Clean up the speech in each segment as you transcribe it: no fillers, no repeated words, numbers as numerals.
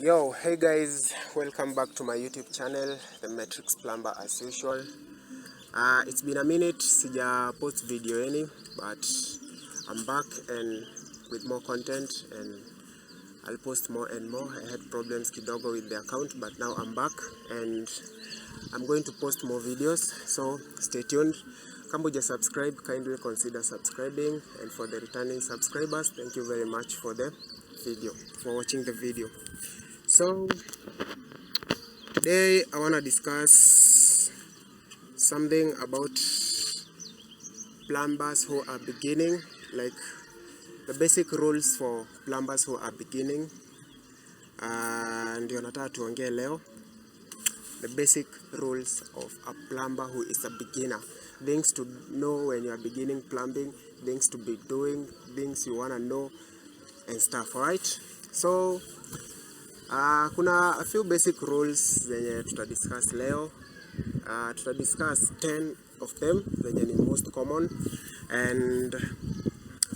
Yo, hey guys, welcome back to my YouTube channel, the Matrix Plumber as usual. It's been a minute, sija post video any, but I'm back and with more content, and I'll post more and more. I had problems kidogo with the account, but now I'm back and I'm going to post more videos, so stay tuned. Kama huja subscribe, kindly consider subscribing, and for the returning subscribers, thank you very much for watching the video. So today I want to discuss something about plumbers who are beginning, like the basic rules for plumbers who are beginning. Ndio nataka tuongee leo, the basic rules of a plumber who is a beginner, things to know when you are beginning plumbing, things to be doing, things you want to know and stuff. Alright, so kuna a few basic rules zenye tutadiscuss leo. Tutadiscuss 10 of them zenye ni most common, and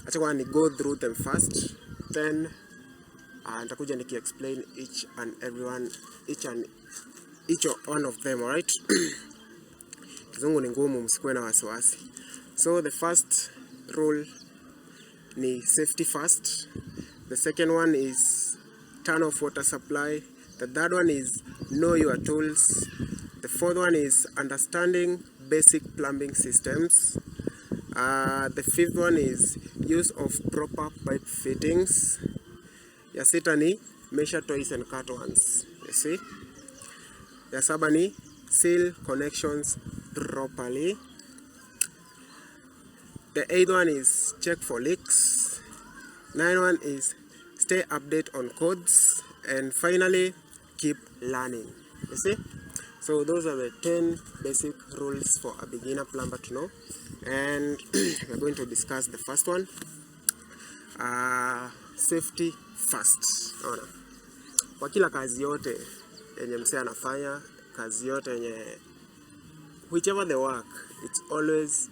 acha kwa ni go through them first, then nitakuja niki-explain each one of them. Alright. Kizungu ni ngumu, msikuwe na wasiwasi. So the first rule ni safety first. The second one is turn off water supply. The third one is know your tools. The fourth one is understanding basic plumbing systems. The fifth one is use of proper pipe fittings. Ya sita ni measure twice and cut once. You see? Ya saba ni seal connections properly. The eighth one is check for leaks. Ninth one is stay update on codes, and finally keep learning. You see? So those are the 10 basic rules for a beginner plumber to know, and we're going to discuss the first one. Safety first. Ona, kwa kila kazi yote yenye msee anafanya, kazi yote yenye whichever the work, it's always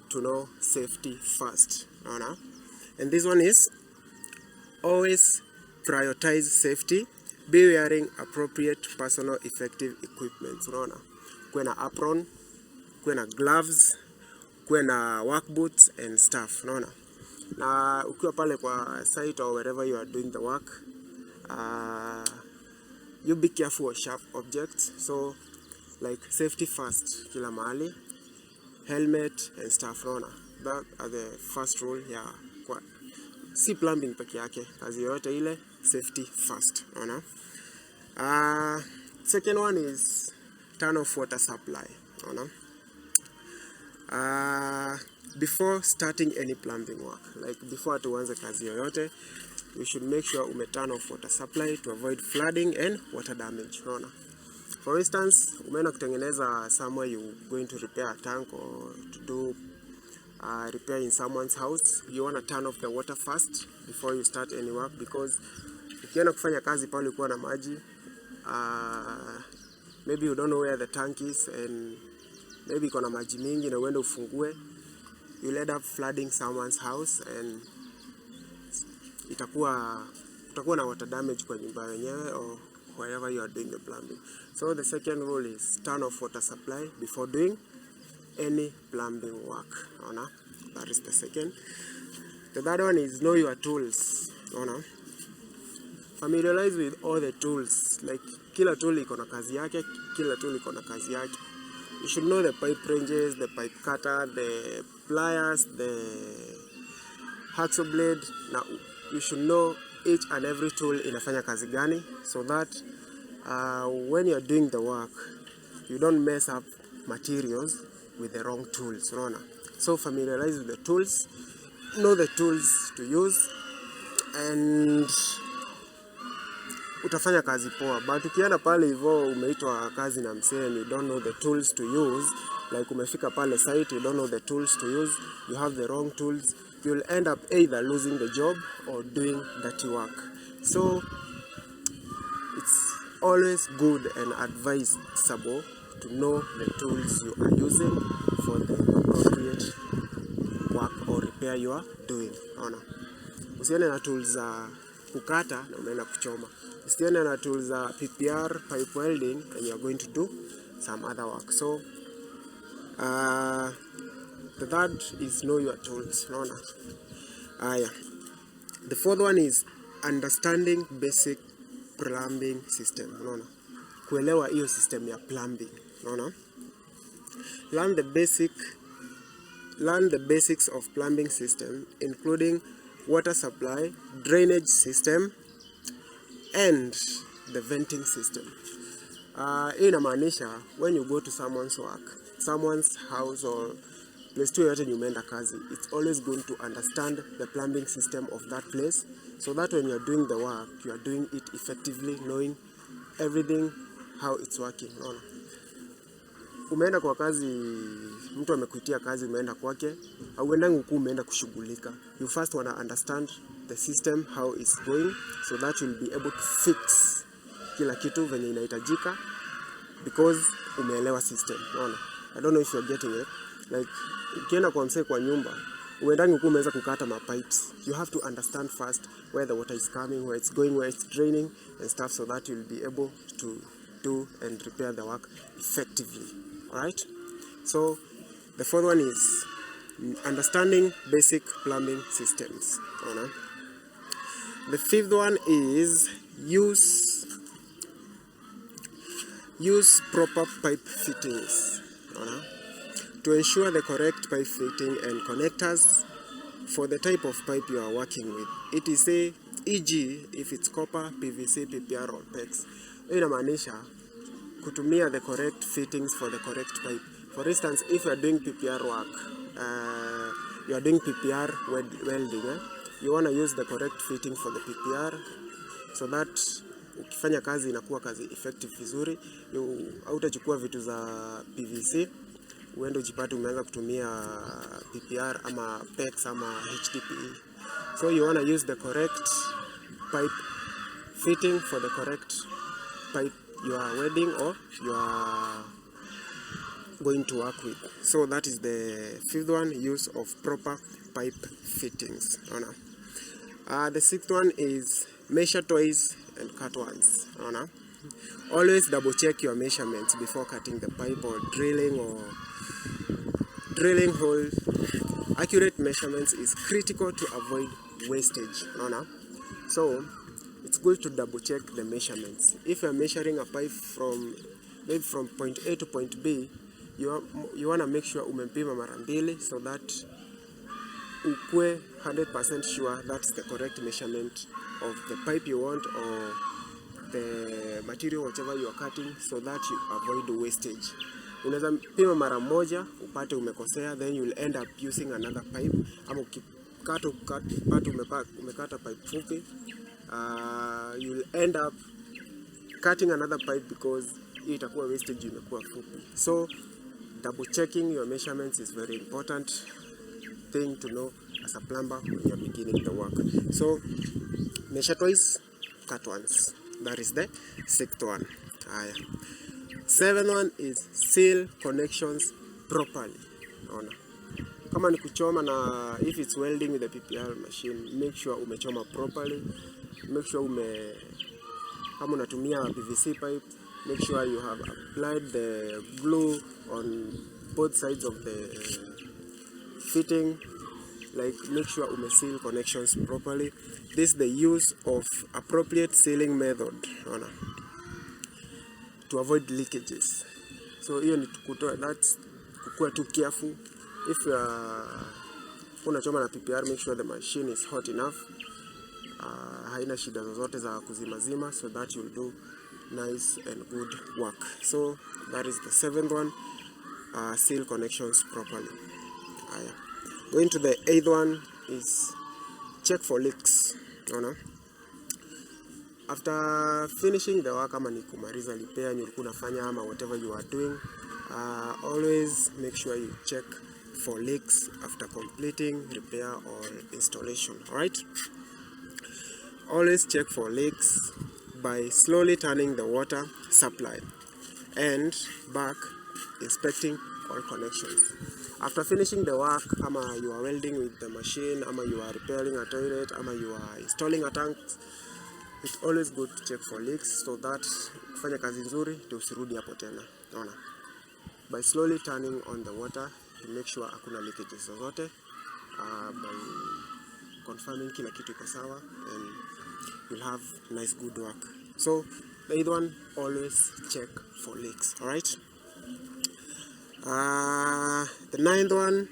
to know safety first. Ona, and this one is always prioritize safety. Be wearing appropriate personal effective equipment. Unaona, kuwe na apron, kuwe na gloves, kuwe na work boots and stuff. Unaona, na ukiwa pale kwa site or wherever you are doing the work, you be careful of sharp objects. So like safety first kila mahali, helmet and stuff. Unaona, that are the first rule. Yeah, kwa si plumbing peke yake, kazi yote ile safety first. Unaona. Second one is turn off water supply. Unaona. Before starting any plumbing work, like before tuanze kazi yoyote, you should make sure ume turn off water supply to avoid flooding and water damage. Unaona. For instance, umeenda kutengeneza somewhere you going to repair a tank or to do repair in someone's house, you want to turn off the water first before you start any work, because ukienda kufanya kazi pale ukiwa na maji, maybe you don't know where the tank is, and maybe iko na maji mingi na uende ufungue, you'll end up flooding someone's house, and utakuwa na water damage kwa nyumba yenyewe or wherever you are doing the plumbing. So the second rule is turn off water supply before doing any plumbing work. Unaona, that is the second. The third one is know your tools. Unaona, familiarize with all the tools. Like kila tool iko na kazi yake, You should know the pipe ranges, the pipe cutter, the pliers, the hacksaw blade. Now you should know each and every tool inafanya kazi gani, so that when you are doing the work, you don't mess up materials with the wrong tools. Unaona. So familiarize with the tools, know the tools to use, and utafanya kazi poa. But ukienda pale hivyo umeitwa kazi na msee and you don't know the tools to use, like umefika pale site, you don't know the tools to use, you have the wrong tools, you'll end up either losing the job or doing dirty work. So it's always good and advisable to know the tools you are using for the appropriate work or repair you are doing. Usione na tools kukata na umeenda kuchoma. Usiende na tools za PPR, pipe welding, and you are going to do some other work. So the third is know your tools. Unaona? The fourth one is understanding basic plumbing system. Unaona? Kuelewa hiyo system ya plumbing. Unaona? Learn the basics of plumbing system, including water supply, drainage system, and the venting system. Hii inamaanisha when you go to someone's work, someone's house or place tu yoyote umeenda kazi, it's always going to understand the plumbing system of that place, so that when you're doing the work, you are doing it effectively, knowing everything how it's working. Unaona? Umeenda kwa kazi, mtu amekuitia kazi, umeenda kwake, hauendangi huku umeenda kushughulika. You first wanna understand the system how it's going, so that you'll be able to fix kila kitu venye inahitajika, because umeelewa system. Unaona? I don't know if you're getting it. Like ukienda kwa msee kwa nyumba, uendangi huku umeweza kukata ma pipes. You have to understand first where the water is coming, where it's going, where it's draining and stuff, so that you'll be able to do and repair the work effectively. Alright? So the fourth one is understanding basic plumbing systems. The fifth one is use proper pipe fittings to ensure the correct pipe fitting and connectors for the type of pipe you are working with. It is e.g. if it's copper, PVC, PPR or PEX. Inamaanisha kutumia the correct fittings for the correct pipe. For instance, if you are doing PPR work, you are doing PPR welding, you want to use the correct fitting for the PPR, so that ukifanya kazi inakuwa kazi effective vizuri. Hautachukua vitu za PVC uende ujipate umeanza kutumia PPR ama PEX ama HDPE. So you want to use the correct pipe fitting for the correct pipe you are welding or you are going to work with. So that is the fifth one, use of proper pipe fittings. The sixth one is measure twice and cut once. Always double check your measurements before cutting the pipe or drilling holes. Accurate measurements is critical to avoid wastage. So it's good to double check the measurements. If you're measuring a pipe from point A to point B, you want to make sure umempima mara mbili, so that ukwe 100% sure that's the correct measurement of the pipe you want or the material whatever you are cutting, so that you avoid wastage. Unaweza pima mara moja upate umekosea, then you'll end up using another pipe. Ama umekata pipe fupi, you'll end up cutting another pipe because itakuwa wastage imekuwa fupi. So double checking your measurements is very important thing to know as a plumber when you're beginning the work. So measure twice, cut once. That is the sixth one. Seventh one is seal connections properly. Kama ni kuchoma na if it's welding with the PPR machine, make sure umechoma properly. Make sure kama unatumia PVC pipe, make sure you have applied the glue on both sides of the fitting. Like make sure seal connections properly. This is the use of appropriate sealing method to avoid leakages. So hiyo ni kutoa, that's kukua too careful. If unachoma na PPR, make sure the machine is hot enough, haina shida zozote za kuzimazima, so that you'll do nice and good work. So that is the seventh one, seal connections properly. Going to the eighth one is check for leaks. After finishing the work, ama ni kumaliza repair ulikuwa unafanya ama whatever you are doing, always make sure you check for leaks after completing repair or installation. Alright? Always check for leaks by slowly turning the water supply and back, inspecting all connections. After finishing the work, ama you are welding with the machine, ama you are repairing a toilet, ama you are installing a tank, it's always good to check for leaks so that kufanya kazi nzuri ndio usirudi hapo tena. Unaona? By slowly turning on the water to make sure hakuna leakages zozote, by confirming kila kitu iko sawa, and you'll have nice good work. So the 8th one, always check for leaks. All right. The 9th one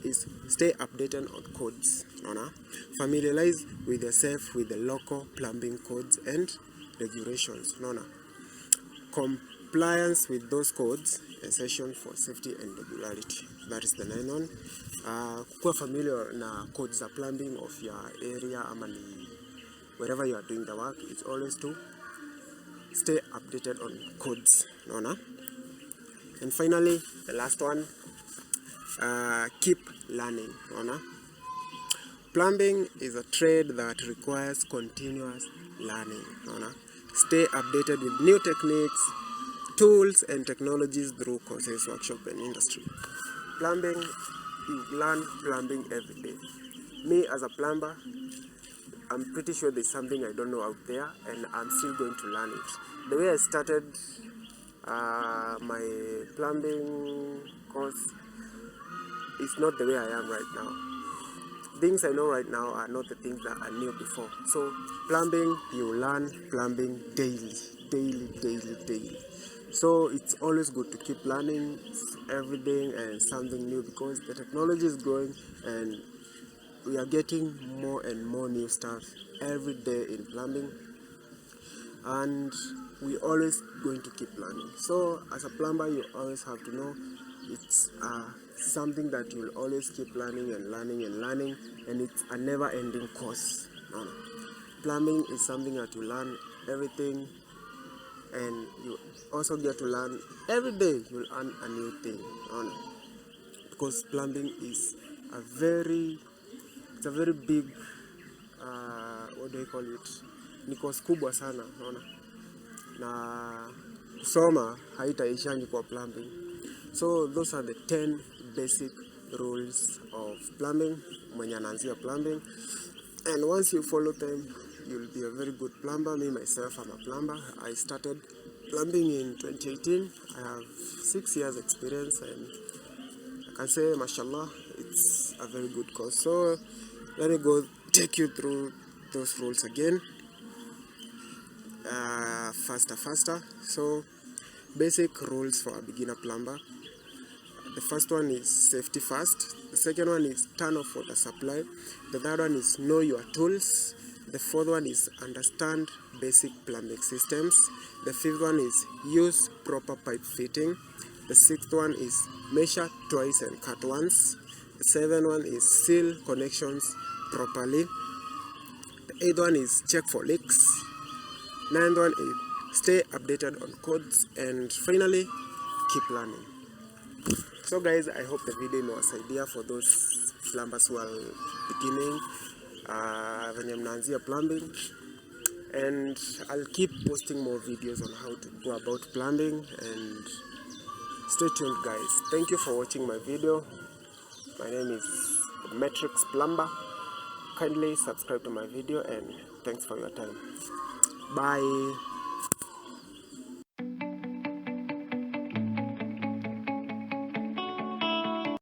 is stay updated on codes. Familiarize with yourself with the local plumbing codes and regulations. Compliance with those codes essential for safety and regularity. That is the 9th one. Kuwa familiar na codes za plumbing of your area ama ni wherever you are doing the work. It's always to stay updated on codes. And finally, the last one, keep learning. Plumbing is a trade that requires continuous learning. Stay updated with new techniques, tools, and technologies through courses, workshop, and industry. Plumbing, you learn plumbing every day. Me as a plumber, I'm pretty sure there's something I don't know out there, and I'm still going to learn it. The way I started my plumbing course is not the way I am right now. Things I know right now are not the things that I knew before. So plumbing, you learn plumbing daily. So it's always good to keep learning everything and something new, because the technology is growing and we are getting more and more new stuff every day in plumbing, and we always going to keep learning. So as a plumber, you always have to know it's something that you'll always keep learning and learning and learning, and it's a never-ending course. Plumbing is something that you learn everything, and you also get to learn every day. You'll learn a new thing, because plumbing is a very big what do you call it, ni course kubwa sana, na kusoma haitaishangi kwa plumbing. So those are the 10 basic rules of plumbing mwenye anaanzia plumbing, and once you follow them, you'll be a very good plumber. Me myself, I'm a plumber. I started plumbing in 2018. I have 6 years experience, and I can say mashallah, it's a very good course. So let me go take you through those rules again, faster. So basic rules for a beginner plumber. The first one is safety first. The second one is turn off water supply. The third one is know your tools. The fourth one is understand basic plumbing systems. The fifth one is use proper pipe fitting. The sixth one is measure twice and cut once. The seventh one is seal connections properly. The eighth one is check for leaks. Ninth one is stay updated on codes. And finally, keep learning. So guys, I hope the video imewasaidia for those plumbers who are beginning venye mnaanzia plumbing, and I'll keep posting more videos on how to go about plumbing, and stay tuned guys. Thank you for watching my video. My name is Matrix Plumber. Kindly subscribe to my video, and thanks for your time. Bye.